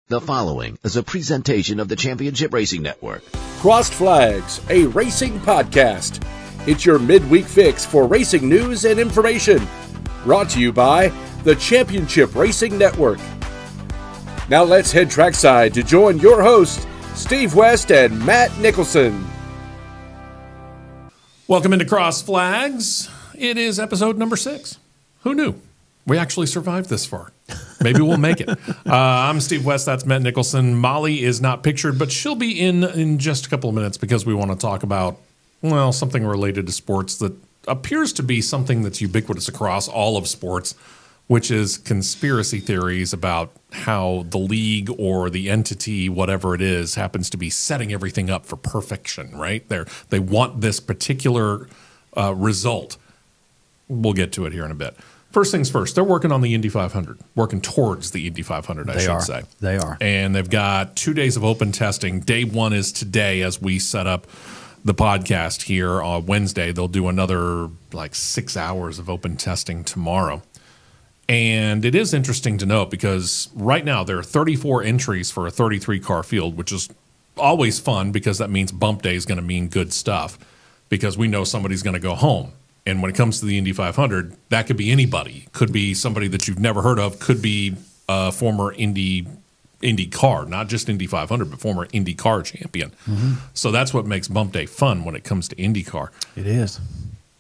The following is a presentation of the Championship Racing Network. Crossed Flags, a racing podcast. It's your midweek fix for racing news and information. Brought to you by the Championship Racing Network. Now let's head trackside to join your hosts, Steve West and Matt Nicholson. Welcome into Cross Flags. It is episode number 6. Who knew? We actually survived this far. Maybe we'll make it. I'm Steve West. That's Matt Nicholson. Molly is not pictured, but she'll be in just a couple of minutes because we want to talk about, well, something related to sports that appears to be something that's ubiquitous across all of sports, which is conspiracy theories about how the league or the entity, whatever it is, happens to be setting everything up for perfection, right? They want this particular result. We'll get to it here in a bit. First things first, they're working on the Indy 500, working towards the Indy 500, I should say. They are. And they've got 2 days of open testing. Day one is today as we set up the podcast here on Wednesday. They'll do another 6 hours of open testing tomorrow. And it is interesting to note because right now there are 34 entries for a 33-car field, which is always fun because that means bump day is going to mean good stuff because we know somebody's going to go home. And when it comes to the Indy 500, that could be anybody. Could be somebody that you've never heard of. Could be a former Indy car, not just Indy 500, but former Indy car champion. Mm-hmm. So that's what makes Bump Day fun when it comes to IndyCar. It is.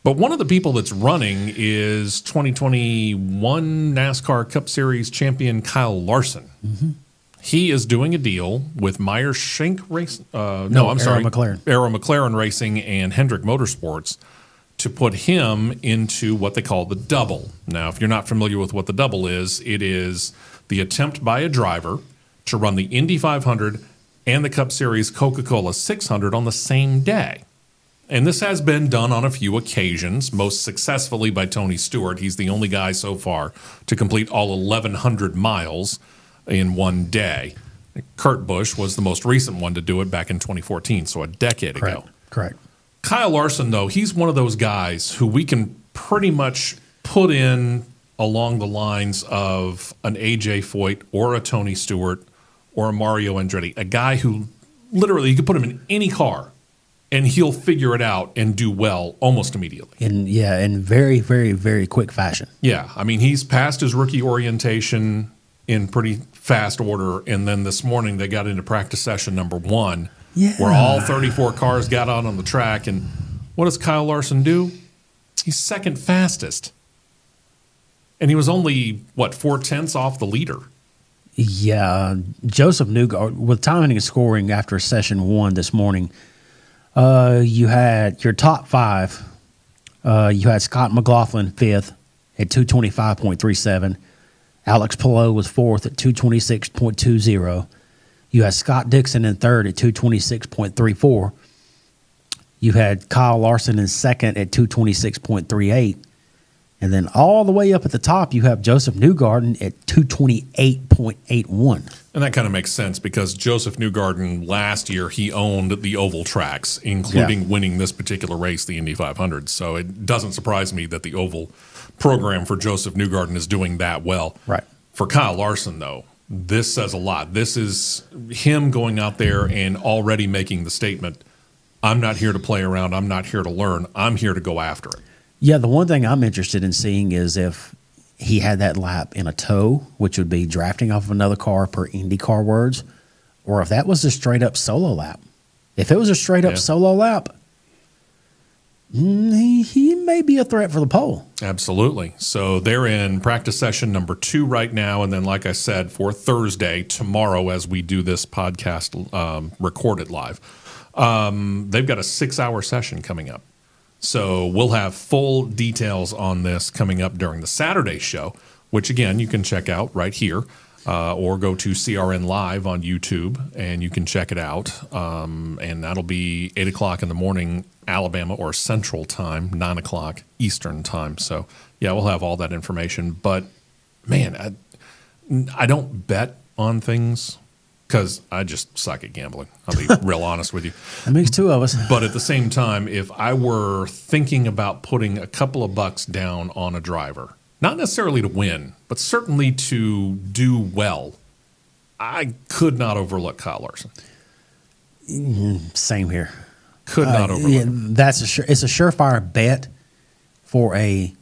But one of the people that's running is 2021 NASCAR Cup Series champion Kyle Larson. Mm-hmm. He is doing a deal with Meyer Shank Racing. Arrow McLaren Racing and Hendrick Motorsports to put him into what they call the double. Now, if you're not familiar with what the double is, it is the attempt by a driver to run the Indy 500 and the Cup Series Coca-Cola 600 on the same day. And this has been done on a few occasions, most successfully by Tony Stewart. He's the only guy so far to complete all 1,100 miles in one day. Kurt Busch was the most recent one to do it back in 2014, so a decade ago. Correct. Kyle Larson, though, he's one of those guys who we can pretty much put in along the lines of an A.J. Foyt or a Tony Stewart or a Mario Andretti, a guy who literally you could put him in any car and he'll figure it out and do well almost immediately. In very, very, very quick fashion. Yeah, I mean, he's passed his rookie orientation in pretty fast order, and then this morning they got into practice session number 1. Yeah. Where all 34 cars got out on the track. And what does Kyle Larson do? He's second fastest. And he was only, 4/10 off the leader? Yeah. Joseph Newgarden, with timing and scoring after session 1 this morning, you had your top 5. You had Scott McLaughlin 5th at 225.37. Alex Palou was 4th at 226.20. You had Scott Dixon in 3rd at 226.34. You had Kyle Larson in 2nd at 226.38. And then all the way up at the top, you have Joseph Newgarden at 228.81. And that kind of makes sense because Joseph Newgarden last year, he owned the oval tracks, including winning this particular race, the Indy 500. So it doesn't surprise me that the oval program for Joseph Newgarden is doing that well. Right. For Kyle Larson, though, this says a lot. This is him going out there and already making the statement, I'm not here to play around. I'm not here to learn. I'm here to go after it. Yeah, the one thing I'm interested in seeing is if he had that lap in a tow, which would be drafting off of another car per IndyCar words, or if that was a straight-up solo lap. If it was a straight-up solo lap, he may be a threat for the pole. Absolutely. So they're in practice session number 2 right now. And then, like I said, for Thursday, tomorrow, as we do this podcast recorded live, they've got a 6-hour session coming up. So we'll have full details on this coming up during the Saturday show, which, again, you can check out right here. Or go to CRN Live on YouTube, and you can check it out. And that'll be 8 o'clock in the morning, Alabama or Central Time, 9 o'clock Eastern Time. So, yeah, we'll have all that information. But, man, I don't bet on things because I just suck at gambling. I'll be real honest with you. That makes 2 of us. But at the same time, if I were thinking about putting a couple of bucks down on a driver, not necessarily to win, but certainly to do well, I could not overlook Kyle Larson. Same here. Could not overlook. Yeah, it's a surefire bet for a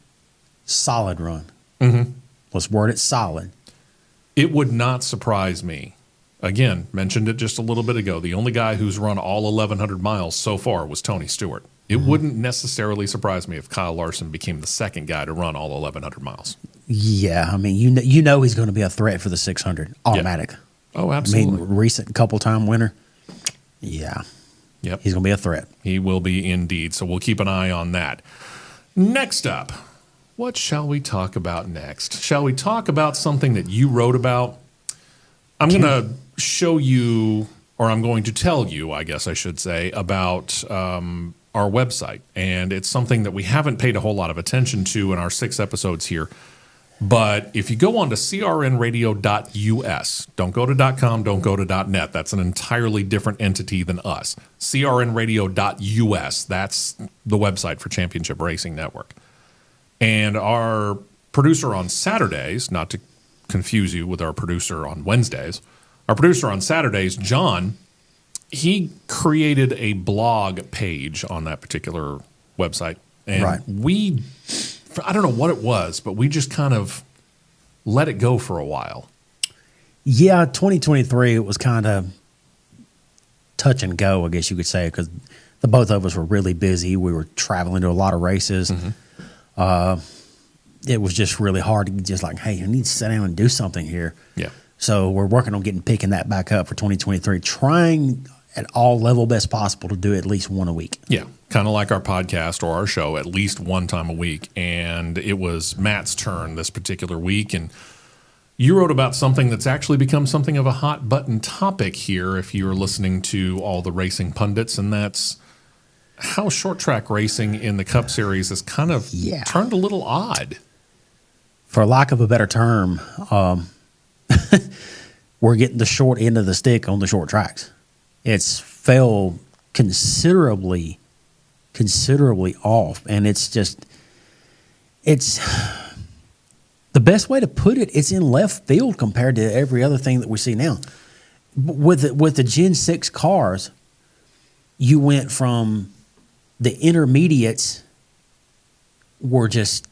solid run. Mm-hmm. Let's word it solid. It would not surprise me. Again, mentioned it just a little bit ago. The only guy who's run all 1,100 miles so far was Tony Stewart. It wouldn't necessarily surprise me if Kyle Larson became the second guy to run all 1,100 miles. Yeah, I mean, you know he's going to be a threat for the 600, automatic. Yeah. Oh, absolutely. I mean, recent couple-time winner. Yeah. Yep. He's going to be a threat. He will be indeed. So we'll keep an eye on that. Next up, what shall we talk about next? Shall we talk about something that you wrote about? I'm going to show you, or I'm going to tell you, I guess I should say, about our website. And it's something that we haven't paid a whole lot of attention to in our 6 episodes here. But if you go on to crnradio.us, don't go to .com, don't go to .net. That's an entirely different entity than us. crnradio.us, that's the website for Championship Racing Network. And our producer on Saturdays, not to confuse you with our producer on Wednesdays, our producer on Saturdays, John, he created a blog page on that particular website. And I don't know what it was, but we just kind of let it go for a while. Yeah, 2023, it was kind of touch and go, I guess you could say, because the both of us were really busy. We were traveling to a lot of races. Mm-hmm. It was just really hard to just like, hey, I need to sit down and do something here. Yeah. So we're working on picking that back up for 2023, trying at all level best possible to do at least one a week. Yeah, kind of like our podcast or our show, at least one time a week. And it was Matt's turn this particular week. And you wrote about something that's actually become something of a hot button topic here if you're listening to all the racing pundits, and that's how short track racing in the Cup Series has kind of turned a little odd. For lack of a better term, we're getting the short end of the stick on the short tracks. It's fell considerably off, and it's the best way to put it. It's in left field compared to every other thing that we see now. With the Gen 6 cars, you went from the intermediates were just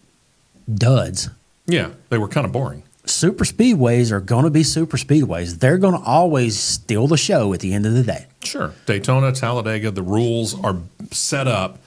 duds. Yeah, they were kind of boring. Super speedways are going to be super speedways. They're going to always steal the show at the end of the day. Sure. Daytona, Talladega, the rules are set up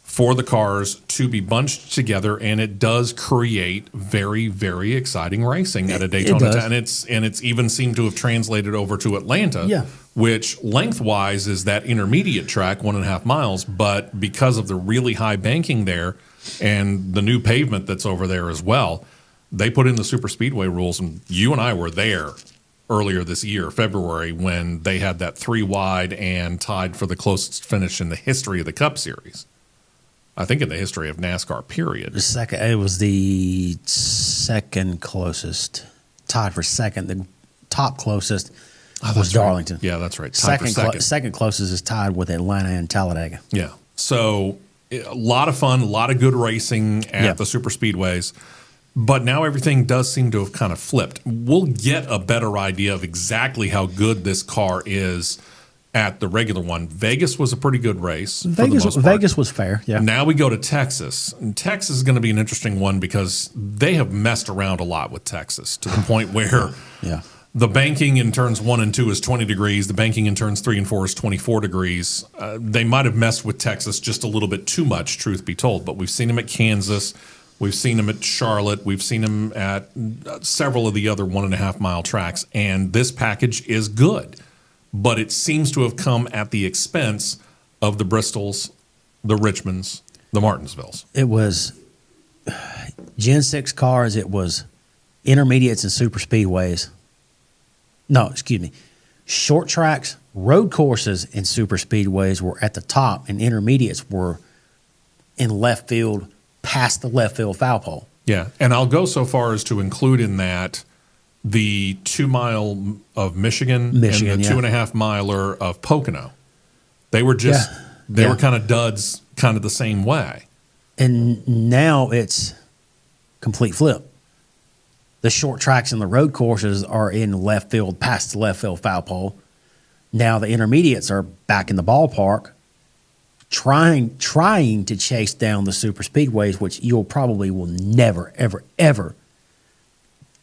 for the cars to be bunched together, and it does create very, very exciting racing at a Daytona. And it's even seemed to have translated over to Atlanta, which lengthwise is that intermediate track, 1.5 miles, but because of the really high banking there and the new pavement that's over there as well, they put in the super speedway rules, and you and I were there earlier this year, February, when they had that 3 wide and tied for the closest finish in the history of the Cup Series. I think in the history of NASCAR, period. It was the second closest, tied for second. The top closest was Darlington. Right. Yeah, that's right. Second closest is tied with Atlanta and Talladega. Yeah. So a lot of fun, a lot of good racing at the super speedways. But now everything does seem to have kind of flipped. We'll get a better idea of exactly how good this car is at the regular one. Vegas was a pretty good race. Vegas was fair, yeah. Now we go to Texas. And Texas is going to be an interesting one because they have messed around a lot with Texas to the point where the banking in turns 1 and 2 is 20 degrees. The banking in turns 3 and 4 is 24 degrees. They might have messed with Texas just a little bit too much, truth be told. But we've seen them at Kansas. We've seen him at Charlotte. We've seen him at several of the other 1.5 mile tracks. And this package is good. But it seems to have come at the expense of the Bristols, the Richmonds, the Martinsvilles. It was Gen 6 cars. It was intermediates and super speedways. No, excuse me. Short tracks, road courses, and super speedways were at the top, and intermediates were in left field, past the left field foul pole. Yeah, and I'll go so far as to include in that the 2 mile of Michigan and the 2.5 miler of Pocono. They were just they were kind of duds, kind of the same way. And now it's complete flip. The short tracks and the road courses are in left field, past the left field foul pole. Now the intermediates are back in the ballpark, trying to chase down the super speedways, which you'll probably will never, ever, ever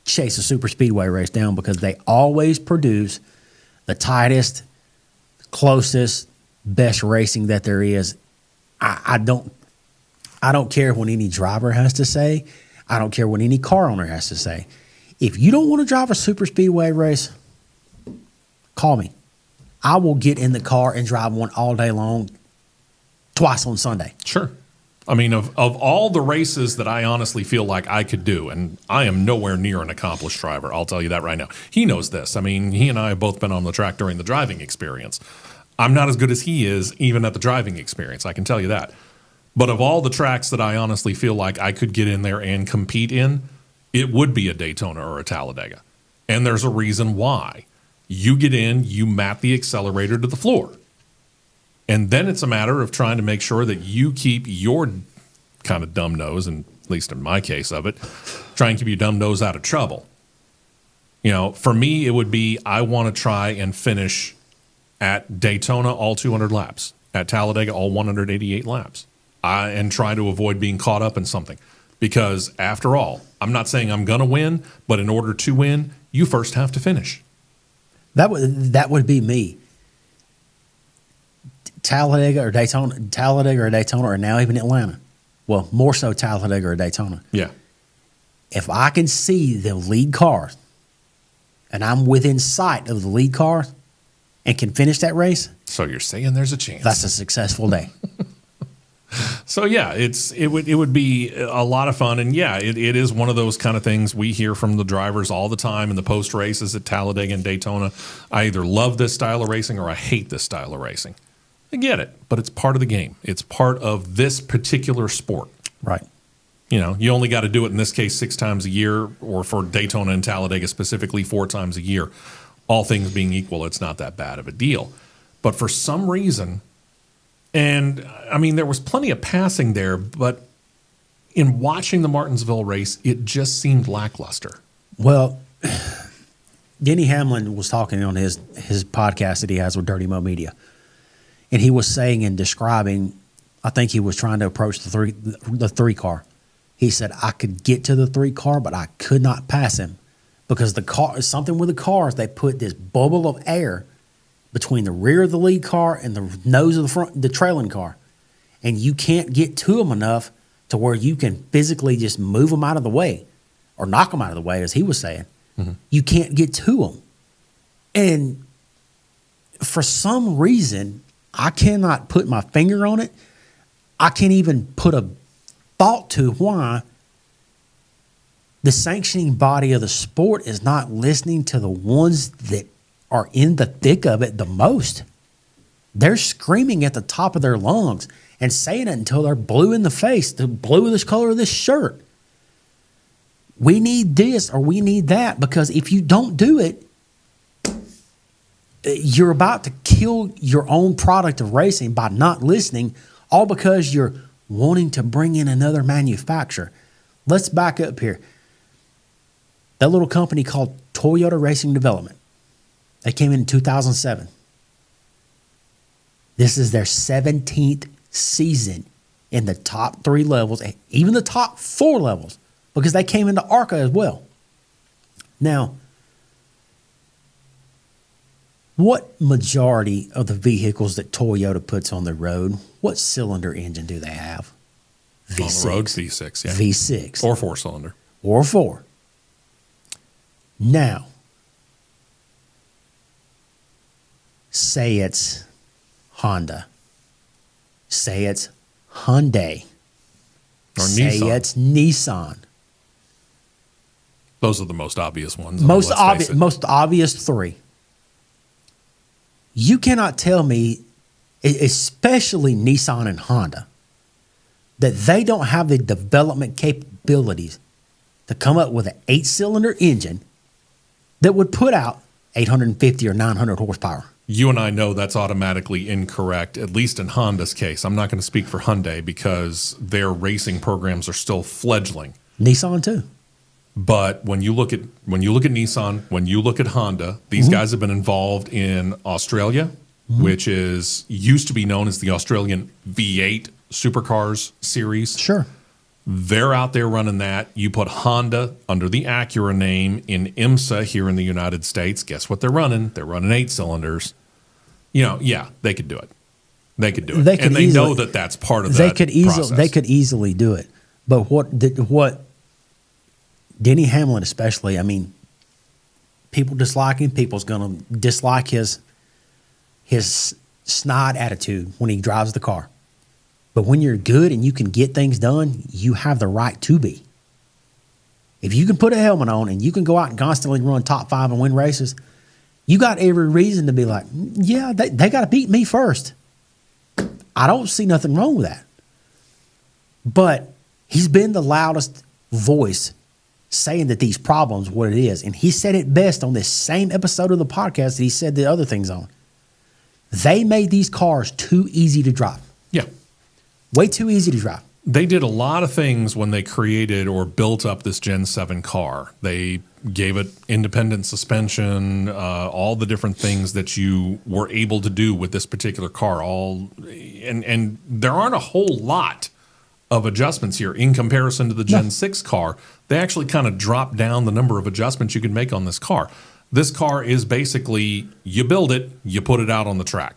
chase a super speedway race down because they always produce the tightest, closest, best racing that there is. I don't care what any driver has to say. I don't care what any car owner has to say. If you don't want to drive a super speedway race, call me. I will get in the car and drive one all day long, twice on Sunday. Sure. I mean, of all the races that I honestly feel like I could do, and I am nowhere near an accomplished driver, I'll tell you that right now. He knows this. I mean, he and I have both been on the track during the driving experience. I'm not as good as he is even at the driving experience, I can tell you that. But of all the tracks that I honestly feel like I could get in there and compete in, it would be a Daytona or a Talladega. And there's a reason why. You get in, you map the accelerator to the floor. And then it's a matter of trying to make sure that you keep your kind of dumb nose, and at least in my case of it, try and keep your dumb nose out of trouble. You know, for me, it would be I want to try and finish at Daytona all 200 laps, at Talladega all 188 laps, and try to avoid being caught up in something. Because after all, I'm not saying I'm going to win, but in order to win, you first have to finish. That would be me. Talladega or Daytona, or now even Atlanta. Well, more so Talladega or Daytona. Yeah. If I can see the lead cars and I'm within sight of the lead cars and can finish that race. So you're saying there's a chance. That's a successful day. So yeah, it would be a lot of fun, and yeah, it is one of those kind of things we hear from the drivers all the time in the post races at Talladega and Daytona. I either love this style of racing or I hate this style of racing. I get it, but it's part of the game. It's part of this particular sport. Right. You know, you only got to do it in this case 6 times a year, or for Daytona and Talladega specifically 4 times a year. All things being equal, it's not that bad of a deal. But for some reason, and I mean, there was plenty of passing there, but in watching the Martinsville race, it just seemed lackluster. Well, Denny Hamlin was talking on his podcast that he has with Dirty Mo Media. And he was saying and describing, I think he was trying to approach the three car. He said, I could get to the 3 car, but I could not pass him because the car, something with the cars, they put this bubble of air between the rear of the lead car and the nose of the trailing car. And you can't get to them enough to where you can physically just move them out of the way or knock them out of the way, as he was saying. Mm-hmm. You can't get to them. And for some reason, I cannot put my finger on it. I can't even put a thought to why the sanctioning body of the sport is not listening to the ones that are in the thick of it the most. They're screaming at the top of their lungs and saying it until they're blue in the face, the blue of this color of this shirt. We need this or we need that, because if you don't do it, you're about to kill your own product of racing by not listening, all because you're wanting to bring in another manufacturer. Let's back up here. That little company called Toyota Racing Development, they came in 2007. This is their 17th season in the top 3 levels, and even the top 4 levels, because they came into ARCA as well. Now, what majority of the vehicles that Toyota puts on the road, what cylinder engine do they have? V6. On the road, V6, yeah. V6. Or 4-cylinder. Or 4. Now, say it's Honda. Say it's Hyundai. Or say Nissan. It's Nissan. Those are the most obvious ones. Most obvious 3. You cannot tell me, especially Nissan and Honda, that they don't have the development capabilities to come up with an 8-cylinder engine that would put out 850 or 900 horsepower. You and I know that's automatically incorrect, at least in Honda's case. I'm not going to speak for Hyundai because their racing programs are still fledgling. Nissan too. But when you look at Nissan, when you look at Honda, these guys have been involved in Australia, which used to be known as the Australian V8 Supercars series. Sure. They're out there running that. You put Honda under the Acura name in IMSA here in the United States. Guess what they're running? They're running 8 cylinders. Yeah, they could do it. They could do it. They know that that's part of that process. They could easily do it. But what Denny Hamlin especially, I mean, people dislike him. People's going to dislike his snide attitude when he drives the car. But when you're good and you can get things done, you have the right to be. If you can put a helmet on and you can go out and constantly run top 5 and win races, you got every reason to be like, yeah, they got to beat me first. I don't see nothing wrong with that. But he's been the loudest voice saying that these problems, what it is. And he said it best on this same episode of the podcast that he said the other things on. They made these cars too easy to drive. Yeah. Way too easy to drive. They did a lot of things when they created or built up this Gen 7 car. They gave it independent suspension, all the different things that you were able to do with this particular car. And there aren't a whole lot of adjustments here in comparison to the Gen 6 car. They actually kind of dropped down the number of adjustments you can make on this car. This car is basically, you build it, you put it out on the track.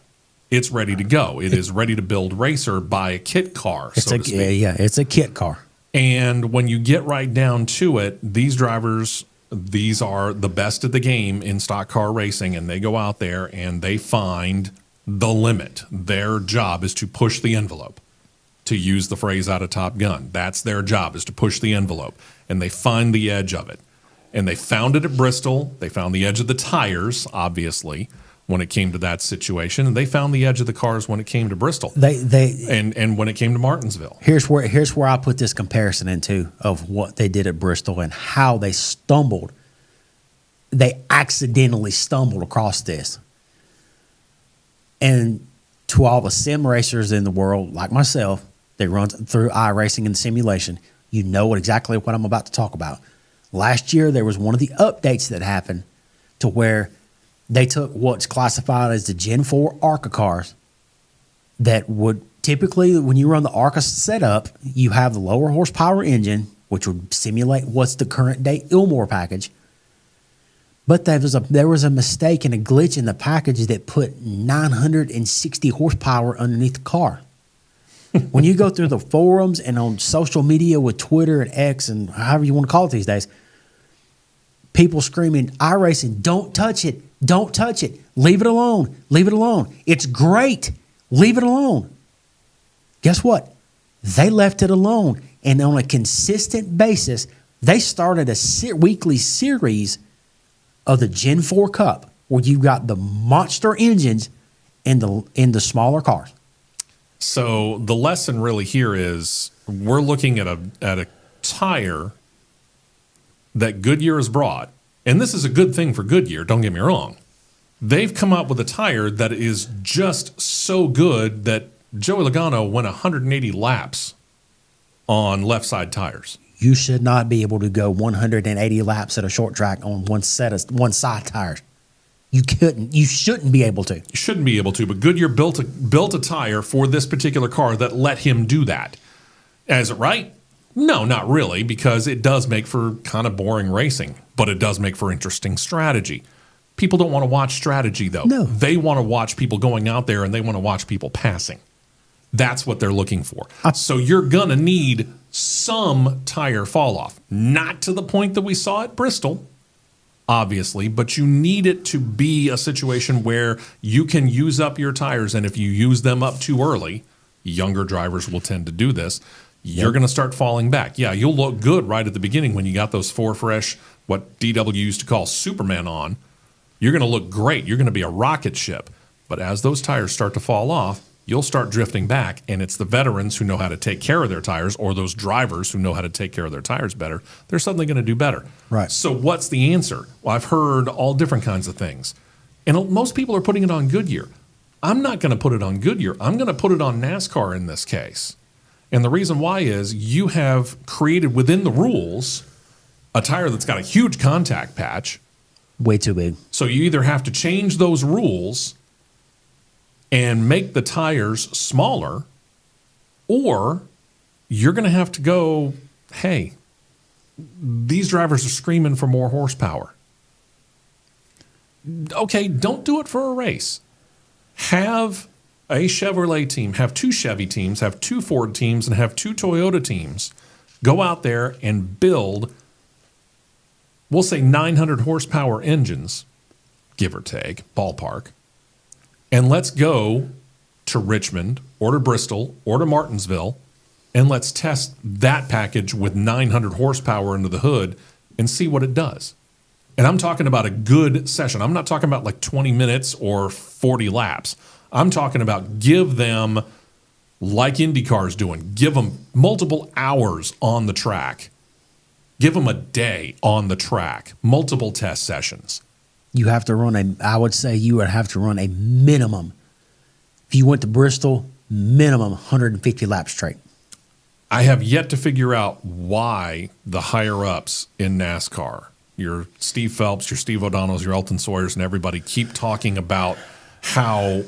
It's ready to go. It is ready to build racer, buy a kit car, so to speak. Yeah, it's a kit car. And when you get right down to it, these drivers, these are the best of the game in stock car racing, and they go out there and they find the limit. Their job is to push the envelope, to use the phrase out of Top Gun. That's their job, is to push the envelope. And they find the edge of it. And they found it at Bristol. They found the edge of the tires, obviously, when it came to that situation, and they found the edge of the cars when it came to Bristol. And when it came to Martinsville. Here's where I put this comparison into of what they did at Bristol and how they stumbled. They accidentally stumbled across this. And to all the sim racers in the world, like myself, they run through iRacing and simulation. You know exactly what I'm about to talk about. Last year, there was one of the updates that happened to where they took what's classified as the Gen 4 ARCA cars that would typically, when you run the ARCA setup, you have the lower horsepower engine, which would simulate what's the current day Ilmor package. But there was a mistake and a glitch in the package that put 960 horsepower underneath the car. When you go through the forums and on social media with Twitter and X and however you want to call it these days, people screaming, iRacing, don't touch it. Don't touch it. Leave it alone. Leave it alone. It's great. Leave it alone. Guess what? They left it alone. And on a consistent basis, they started a weekly series of the Gen 4 Cup where you got the monster engines in the smaller cars. So the lesson really here is we're looking at a tire that Goodyear has brought. And this is a good thing for Goodyear, don't get me wrong. They've come up with a tire that is just so good that Joey Logano went 180 laps on left side tires. You should not be able to go 180 laps at a short track on one side tires. You couldn't. You shouldn't be able to. You shouldn't be able to, but Goodyear built a tire for this particular car that let him do that. Is it right? No, not really, because it does make for kind of boring racing, but it does make for interesting strategy. People don't want to watch strategy, though. No. They want to watch people going out there, and they want to watch people passing. That's what they're looking for. So you're going to need some tire fall off. Not to the point that we saw at Bristol, obviously, but you need it to be a situation where you can use up your tires, and if you use them up too early, younger drivers will tend to do this, you're going to start falling back. Yeah, you'll look good right at the beginning when you got those 4 fresh, what DW used to call Superman on. You're going to look great. You're going to be a rocket ship. But as those tires start to fall off, you'll start drifting back, and it's the veterans who know how to take care of their tires, or those drivers who know how to take care of their tires better. They're suddenly going to do better. Right. So what's the answer? Well, I've heard all different kinds of things. And most people are putting it on Goodyear. I'm not going to put it on Goodyear. I'm going to put it on NASCAR in this case. And the reason why is you have created within the rules a tire that's got a huge contact patch. Way too big. So you either have to change those rules and make the tires smaller, or you're going to have to go, hey, these drivers are screaming for more horsepower. Okay, don't do it for a race. Have a Chevrolet team, have 2 Chevy teams, have 2 Ford teams, and have 2 Toyota teams go out there and build, we'll say 900 horsepower engines, give or take, ballpark. And let's go to Richmond or to Bristol or to Martinsville, and let's test that package with 900 horsepower under the hood and see what it does. And I'm talking about a good session. I'm not talking about like 20 minutes or 40 laps. I'm talking about give them, like IndyCar's doing, give them multiple hours on the track. Give them a day on the track, multiple test sessions. You have to run I would say you would have to run a minimum. If you went to Bristol, minimum 150 laps straight. I have yet to figure out why the higher-ups in NASCAR, your Steve Phelps, your Steve O'Donnells, your Elton Sawyers, and everybody keep talking about how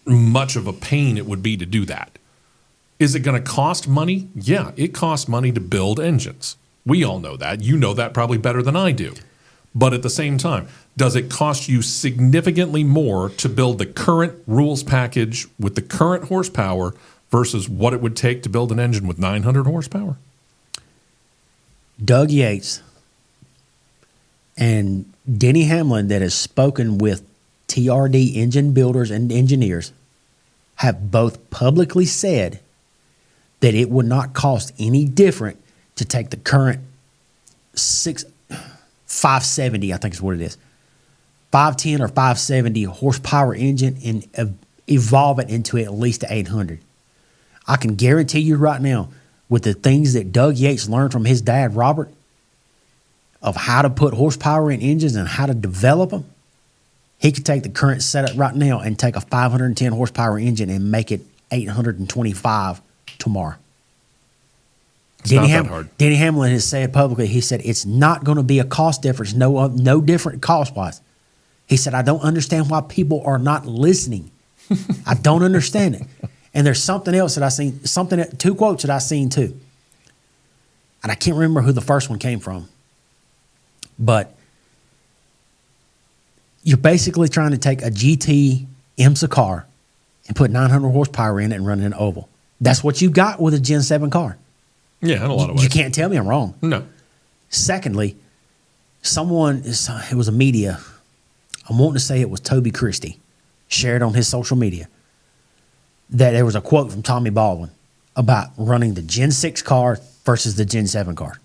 much of a pain it would be to do that. Is it going to cost money? Yeah, it costs money to build engines. We all know that. You know that probably better than I do. But at the same time, does it cost you significantly more to build the current rules package with the current horsepower versus what it would take to build an engine with 900 horsepower? Doug Yates and Denny Hamlin, that has spoken with TRD engine builders and engineers, have both publicly said that it would not cost any different to take the current 570, I think is what it is, 510 or 570 horsepower engine and evolve it into at least 800. I can guarantee you right now, with the things that Doug Yates learned from his dad, Robert, of how to put horsepower in engines and how to develop them, he could take the current setup right now and take a 510 horsepower engine and make it 825 tomorrow. Not that hard. Denny Hamlin has said publicly, he said, it's not going to be a cost difference, no different cost-wise. He said, I don't understand why people are not listening. I don't understand it. And there's something else that I seen, 2 quotes that I seen too. And I can't remember who the first one came from. But you're basically trying to take a GT IMSA car and put 900 horsepower in it and run it in an oval. That's what you got with a Gen 7 car. Yeah, in a lot of ways. You can't tell me I'm wrong. No. Secondly, it was a media, I'm wanting to say it was Toby Christie, shared on his social media, that there was a quote from Tommy Baldwin about running the Gen 6 car versus the Gen 7 car.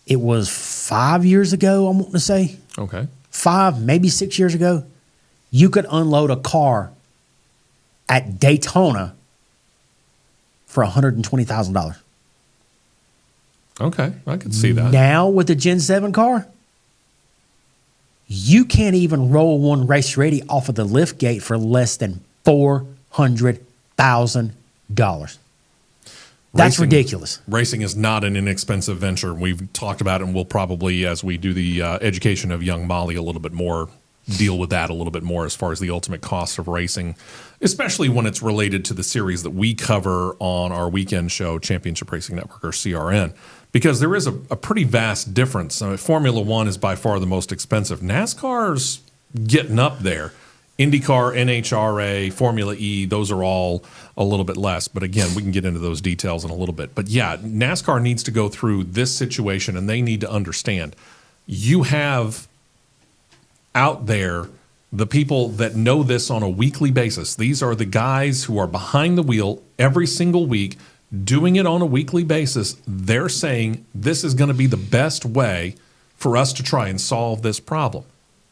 It was 5 years ago, I'm wanting to say. Okay. 5, maybe 6 years ago. You could unload a car at Daytona for $120,000. Okay, I could see that. Now with the Gen 7 car, you can't even roll one race ready off of the lift gate for less than $400,000. That's ridiculous. Racing is not an inexpensive venture. We've talked about it, and we'll probably, as we do the education of young Molly a little bit more, deal with that a little bit more as far as the ultimate cost of racing, especially when it's related to the series that we cover on our weekend show, Championship Racing Network, or CRN, because there is a pretty vast difference. I mean, Formula One is by far the most expensive. NASCAR's getting up there. IndyCar, NHRA, Formula E, those are all a little bit less. But again, we can get into those details in a little bit. But yeah, NASCAR needs to go through this situation, and they need to understand you have out there the people that know this on a weekly basis. These are the guys who are behind the wheel every single week, doing it on a weekly basis. They're saying this is going to be the best way for us to try and solve this problem.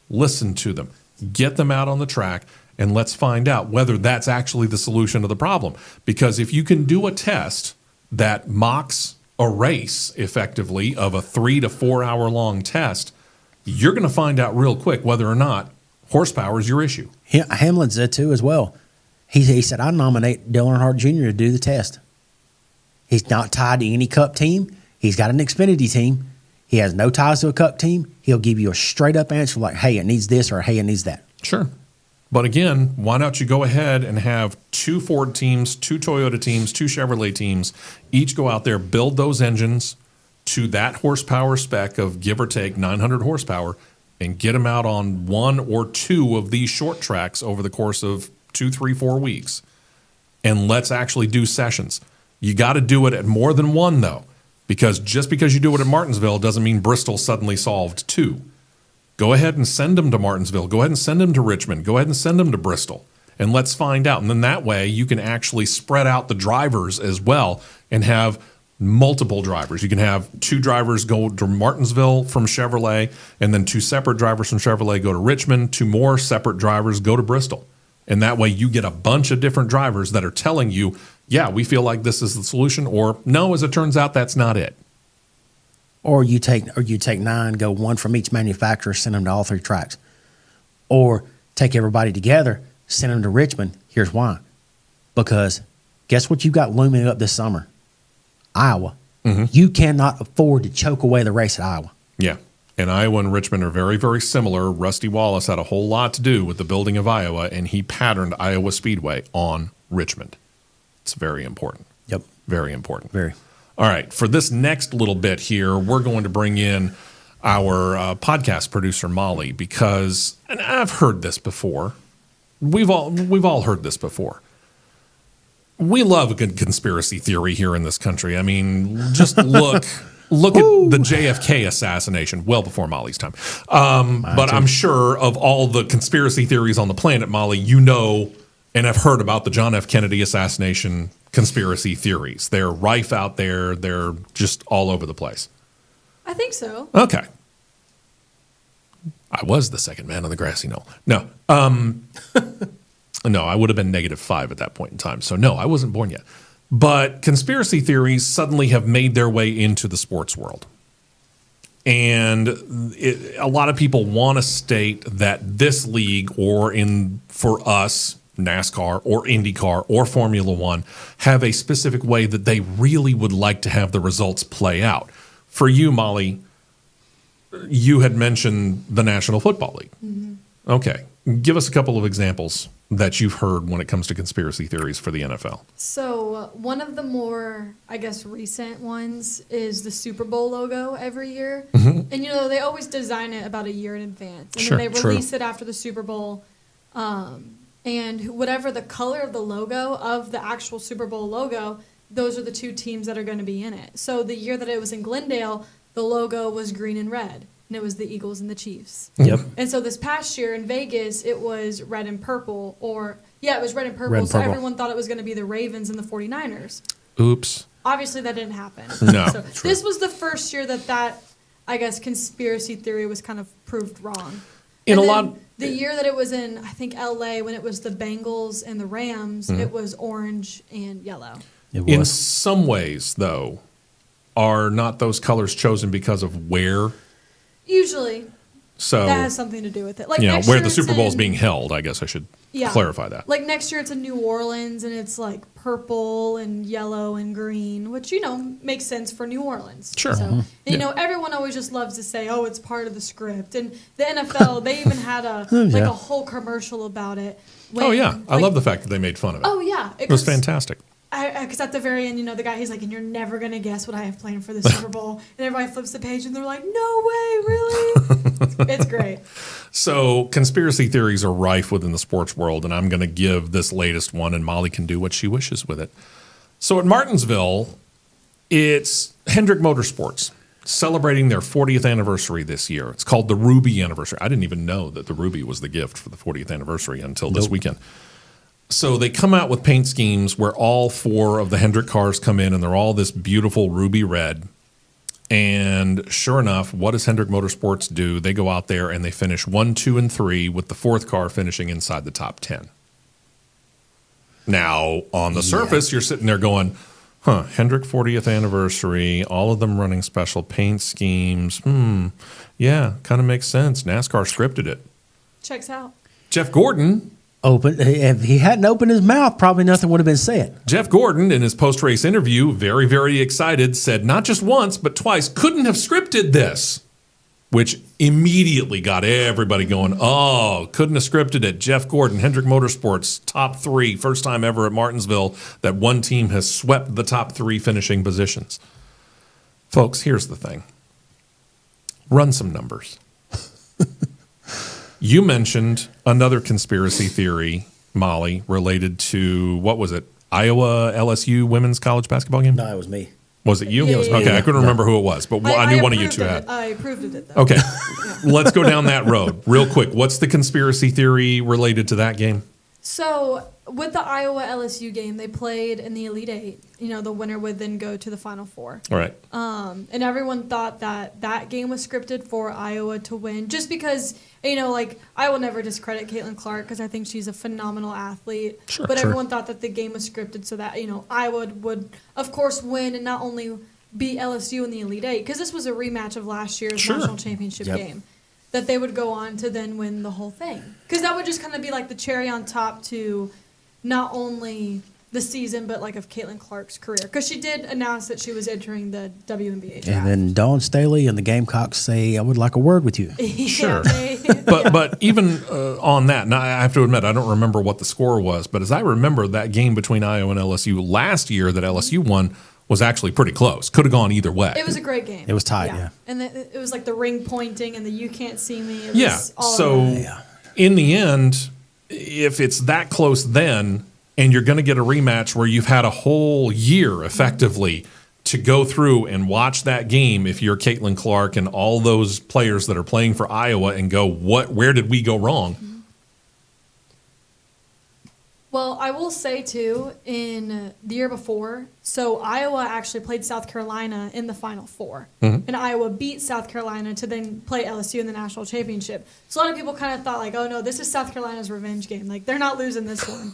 Listen to them. Get them out on the track, and let's find out whether that's actually the solution to the problem. Because if you can do a test that mocks a race effectively of a 3 to 4 hour long test, you're going to find out real quick whether or not horsepower is your issue. Hamlin said too as well. He said, I nominate Dale Earnhardt Jr. to do the test. He's not tied to any Cup team. He's got an Xfinity team. He has no ties to a Cup team. He'll give you a straight up answer like, hey, it needs this, or hey, it needs that. Sure. But again, why don't you go ahead and have 2 Ford teams, 2 Toyota teams, 2 Chevrolet teams, each go out there, build those engines to that horsepower spec of give or take 900 horsepower, and get them out on 1 or 2 of these short tracks over the course of 2, 3, 4 weeks. And let's actually do sessions. You got to do it at more than 1, though, because just because you do it at Martinsville doesn't mean Bristol suddenly solved 2. Go ahead and send them to Martinsville. Go ahead and send them to Richmond. Go ahead and send them to Bristol. And let's find out. And then that way you can actually spread out the drivers as well and have multiple drivers. You can have 2 drivers go to Martinsville from Chevrolet, and then 2 separate drivers from Chevrolet go to Richmond, 2 more separate drivers go to Bristol. And that way you get a bunch of different drivers that are telling you, yeah, we feel like this is the solution, or no, as it turns out, that's not it. Or you take 9, go 1 from each manufacturer, send them to all 3 tracks. Or take everybody together, send them to Richmond. Here's why. Because guess what you got looming up this summer? Iowa. Mm-hmm. You cannot afford to choke away the race at Iowa. Yeah. And Iowa and Richmond are very, very similar. Rusty Wallace had a whole lot to do with the building of Iowa, and he patterned Iowa Speedway on Richmond. It's very important. Yep. Very important. Very. All right. For this next little bit here, we're going to bring in our podcast producer, Molly, because, and I've heard this before. We've all heard this before. We love a good conspiracy theory here in this country. I mean, just look at the JFK assassination, well before Molly's time. But I'm sure of all the conspiracy theories on the planet, Molly, you know and have heard about the John F. Kennedy assassination conspiracy theories. They're rife out there. They're just all over the place. I think so. Okay. I was the second man on the grassy knoll. No. No, I would have been -5 at that point in time. So, no, I wasn't born yet. But conspiracy theories suddenly have made their way into the sports world. And a lot of people want to state that this league, or for us, NASCAR or IndyCar or Formula One, have a specific way that they really would like to have the results play out. For you, Molly, you had mentioned the National Football League. Mm-hmm. Okay. Give us a couple of examples that you've heard when it comes to conspiracy theories for the NFL. So one of the more, I guess, recent ones is the Super Bowl logo every year. Mm-hmm. And, they always design it about a year in advance. And then they release it after the Super Bowl. And whatever the color of the logo of the actual Super Bowl logo, those are the 2 teams that are going to be in it. So the year that it was in Glendale, the logo was green and red. And it was the Eagles and the Chiefs. Yep. And so this past year in Vegas, it was red and purple. It was red and purple. So everyone thought it was going to be the Ravens and the 49ers. Oops. Obviously, that didn't happen. No. So this was the first year that, I guess, conspiracy theory was kind of proved wrong. The year that it was in, I think, L.A., when it was the Bengals and the Rams, mm-hmm. It was orange and yellow. In some ways, though, are not those colors chosen because of where? Usually. So that has something to do with it. Like where the Super Bowl is being held, I guess I should clarify that. Like next year it's in New Orleans, and it's like purple and yellow and green, which, makes sense for New Orleans. Sure. So, and, everyone always just loves to say, oh, it's part of the script. And the NFL, they even had a whole commercial about it. I love the fact that they made fun of it. Oh, yeah. It was fantastic. Because at the very end, the guy, he's like, and you're never going to guess what I have planned for the Super Bowl. And everybody flips the page, and they're like, no way, really? It's great. So conspiracy theories are rife within the sports world, and I'm going to give this latest one, and Molly can do what she wishes with it. So at Martinsville, it's Hendrick Motorsports celebrating their 40th anniversary this year. It's called the Ruby Anniversary. I didn't even know that the Ruby was the gift for the 40th anniversary until this weekend. So they come out with paint schemes where all 4 of the Hendrick cars come in, and they're all this beautiful ruby red. And sure enough, what does Hendrick Motorsports do? They go out there and they finish 1, 2, and 3, with the 4th car finishing inside the top 10. Now, on the surface, you're sitting there going, Hendrick 40th anniversary, all of them running special paint schemes. Yeah, kind of makes sense. NASCAR scripted it. Checks out. Jeff Gordon If he hadn't opened his mouth, probably nothing would have been said. Jeff Gordon, in his post-race interview, very, very excited, said not just once, but twice, couldn't have scripted this, which immediately got everybody going, oh, couldn't have scripted it. Jeff Gordon, Hendrick Motorsports, top 3, first time ever at Martinsville that one team has swept the top 3 finishing positions. Folks, here's the thing. Run some numbers. You mentioned another conspiracy theory, Molly, related to, what was it, Iowa LSU women's college basketball game? No, it was me. Was it you? Yeah, okay, I couldn't remember who it was, but I knew one of you two had. I approved of it, though. Okay, let's go down that road real quick. What's the conspiracy theory related to that game? So with the Iowa LSU game, they played in the Elite Eight. You know, the winner would then go to the Final Four. All right. And everyone thought that game was scripted for Iowa to win, just because, you know, like, I will never discredit Caitlin Clark because I think she's a phenomenal athlete. Sure, but everyone thought that the game was scripted so that, you know, Iowa would, of course, win and not only beat LSU in the Elite Eight, because this was a rematch of last year's national championship game, that they would go on to then win the whole thing. Because that would just kind of be like the cherry on top to not only the season, but like of Caitlin Clark's career. Because she did announce that she was entering the WNBA draft. And then Dawn Staley and the Gamecocks say, I would like a word with you. Sure. But even on that, now I have to admit, I don't remember what the score was, but as I remember, that game between Iowa and LSU last year that LSU won was actually pretty close. Could have gone either way. It was a great game. It was tight, yeah. And it was like the ring pointing and the you can't see me. It yeah. was all So in the end, if it's that close then, and you're going to get a rematch where you've had a whole year effectively to go through and watch that game, if you're Caitlin Clark and all those players that are playing for Iowa and go, where did we go wrong? Well, I will say, too, in the year before, so Iowa actually played South Carolina in the Final Four. And Iowa beat South Carolina to then play LSU in the national championship. So a lot of people kind of thought, like, oh, no, this is South Carolina's revenge game. Like, they're not losing this one.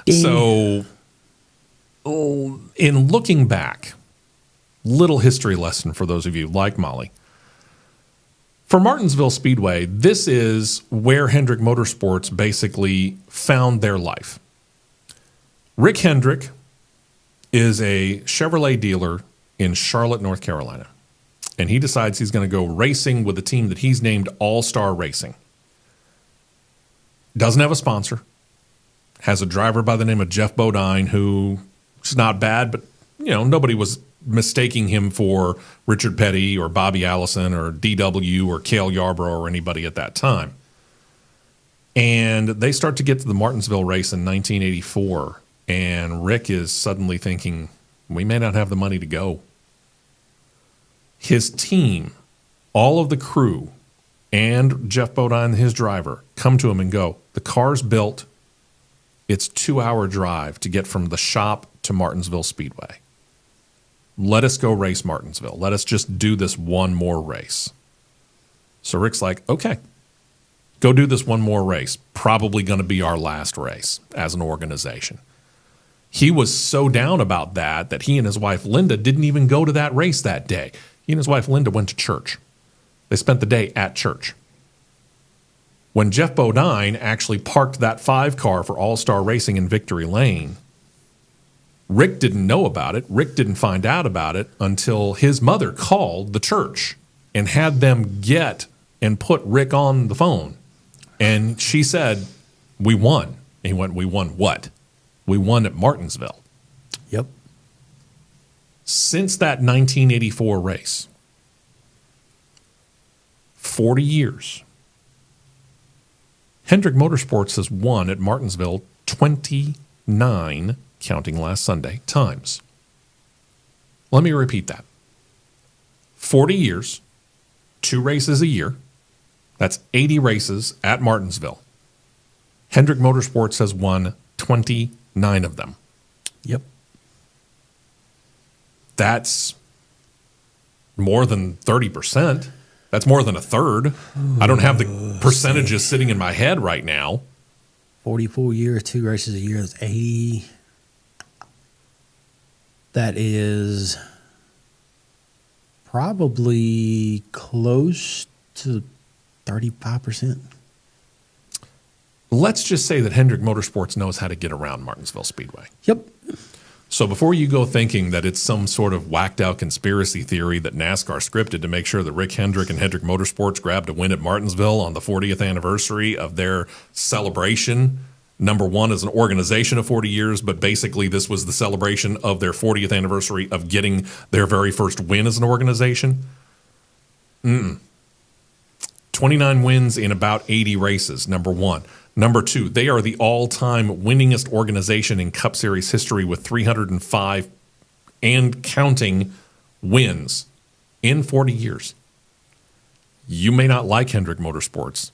So, in looking back, little history lesson for those of you like Molly. For Martinsville Speedway, this is where Hendrick Motorsports basically found their life. Rick Hendrick is a Chevrolet dealer in Charlotte, North Carolina. And he decides he's going to go racing with a team that he's named All-Star Racing. Doesn't have a sponsor. Has a driver by the name of Jeff Bodine, who is not bad, but you know, nobody was mistaking him for Richard Petty or Bobby Allison or DW or Cale Yarborough or anybody at that time. And they start to get to the Martinsville race in 1984, and Rick is suddenly thinking, we may not have the money to go. His team, all of the crew, and Jeff Bodine, his driver, come to him and go, the car's built. It's 2-hour drive to get from the shop to Martinsville Speedway. Let us go race Martinsville. Let us just do this one more race. So Rick's like, okay, go do this one more race. Probably going to be our last race as an organization. He was so down about that he and his wife Linda didn't even go to that race that day. He and his wife Linda went to church. They spent the day at church. When Jeff Bodine actually parked that 5-car for All-Star Racing in Victory Lane, Rick didn't know about it. Rick didn't find out about it until his mother called the church and had them get and put Rick on the phone. And she said, we won. And he went, we won what? We won at Martinsville. Yep. Since that 1984 race, 40 years, Hendrick Motorsports has won at Martinsville 29, counting last Sunday, times. Let me repeat that. 40 years, 2 races a year. That's 80 races at Martinsville. Hendrick Motorsports has won 29 of them. Yep. That's more than 30%. That's more than a third. I don't have the percentages sitting in my head right now. 44 years, 2 races a year, that's 80. That is probably close to 35%. let's just say that Hendrick Motorsports knows how to get around Martinsville Speedway. Yep. So before you go thinking that it's some sort of whacked out conspiracy theory that NASCAR scripted to make sure that Rick Hendrick and Hendrick Motorsports grabbed a win at Martinsville on the 40th anniversary of their celebration, number one, as an organization of 40 years, but basically this was the celebration of their 40th anniversary of getting their very first win as an organization. 29 wins in about 80 races, number one. Number two, they are the all-time winningest organization in Cup Series history with 305 and counting wins in 40 years. You may not like Hendrick Motorsports.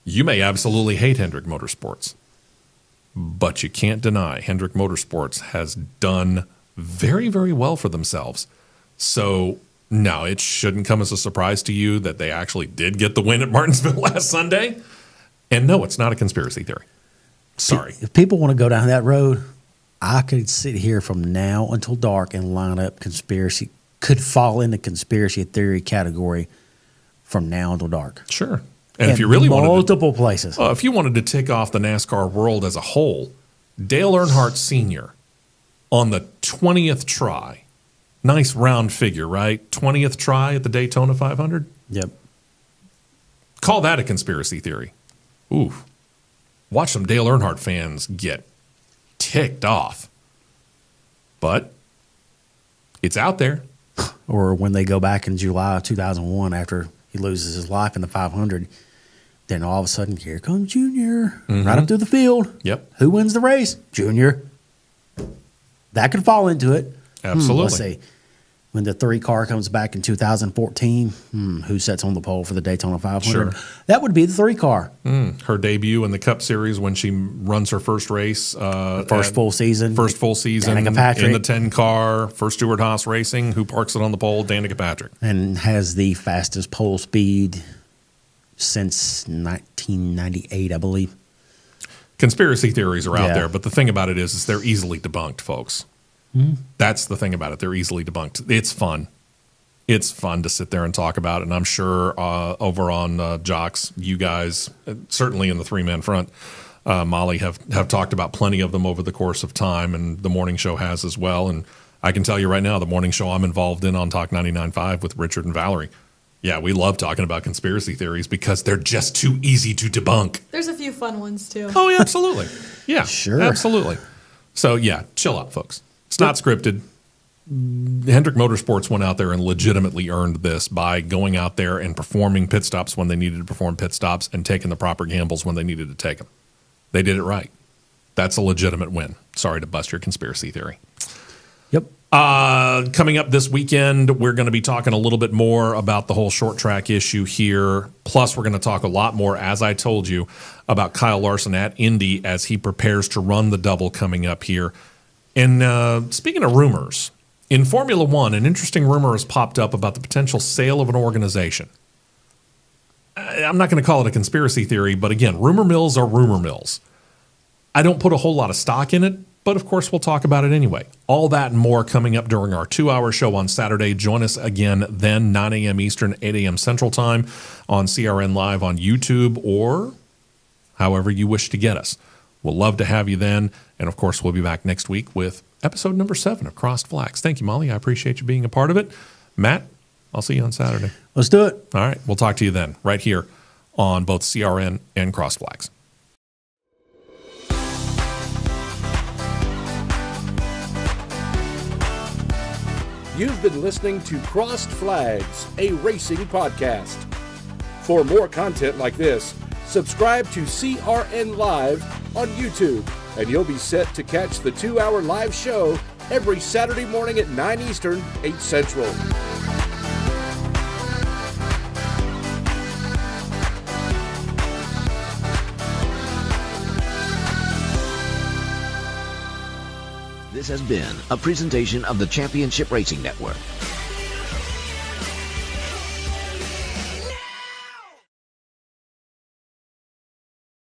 You may absolutely hate Hendrick Motorsports. But you can't deny Hendrick Motorsports has done very, very well for themselves. So, no, it shouldn't come as a surprise to you that they actually did get the win at Martinsville last Sunday. And no, it's not a conspiracy theory. Sorry. If people want to go down that road, I could sit here from now until dark and line up conspiracy, could fall in the conspiracy theory category from now until dark. Sure. And if you really wanted multiple places. If you wanted to tick off the NASCAR world as a whole, Dale Earnhardt Sr. on the 20th try. Nice round figure, right? 20th try at the Daytona 500? Yep. Call that a conspiracy theory. Ooh. Watch some Dale Earnhardt fans get ticked off. But it's out there. Or when they go back in July of 2001 after he loses his life in the 500, then all of a sudden, here comes Junior, right up through the field. Yep. Who wins the race? Junior. That could fall into it. Absolutely. Let's see. When the 3 car comes back in 2014, who sets on the pole for the Daytona 500? Sure. That would be the 3 car. Her debut in the Cup Series when she runs her first race. First full season. Danica Patrick. In the 10 car for Stewart Haas Racing. Who parks it on the pole? Danica Patrick. And has the fastest pole speed since 1998, I believe. Conspiracy theories are out there, but the thing about it is they're easily debunked, folks. That's the thing about it. They're easily debunked. It's fun. It's fun to sit there and talk about it. And I'm sure over on Jocks, you guys, certainly in the 3-man front, Molly, have talked about plenty of them over the course of time, and the morning show has as well. And I can tell you right now, the morning show I'm involved in on Talk 99.5 with Richard and Valerie, yeah, we love talking about conspiracy theories because they're just too easy to debunk. There's a few fun ones, too. Oh, yeah, absolutely. Yeah, sure. Absolutely. So, yeah, chill out, folks. It's not scripted. Hendrick Motorsports went out there and legitimately earned this by going out there and performing pit stops when they needed to perform pit stops and taking the proper gambles when they needed to take them. They did it right. That's a legitimate win. Sorry to bust your conspiracy theory. Yep. Coming up this weekend, we're going to be talking a little bit more about the whole short track issue here. Plus, we're going to talk a lot more, as I told you, about Kyle Larson at Indy as he prepares to run the double coming up here. And speaking of rumors, in Formula One, an interesting rumor has popped up about the potential sale of an organization. I'm not going to call it a conspiracy theory, but again, rumor mills are rumor mills. I don't put a whole lot of stock in it, but of course we'll talk about it anyway. All that and more coming up during our 2-hour show on Saturday. Join us again then, 9 a.m. Eastern, 8 a.m. Central Time on CRN Live on YouTube or however you wish to get us. We'll love to have you then. And, of course, we'll be back next week with episode number 7 of Crossed Flags. Thank you, Molly. I appreciate you being a part of it. Matt, I'll see you on Saturday. Let's do it. All right. We'll talk to you then right here on both CRN and Crossed Flags. You've been listening to Crossed Flags, a racing podcast. For more content like this, subscribe to CRN Live on YouTube, and you'll be set to catch the 2-hour live show every Saturday morning at 9 Eastern, 8 Central. This has been a presentation of the Championship Racing Network.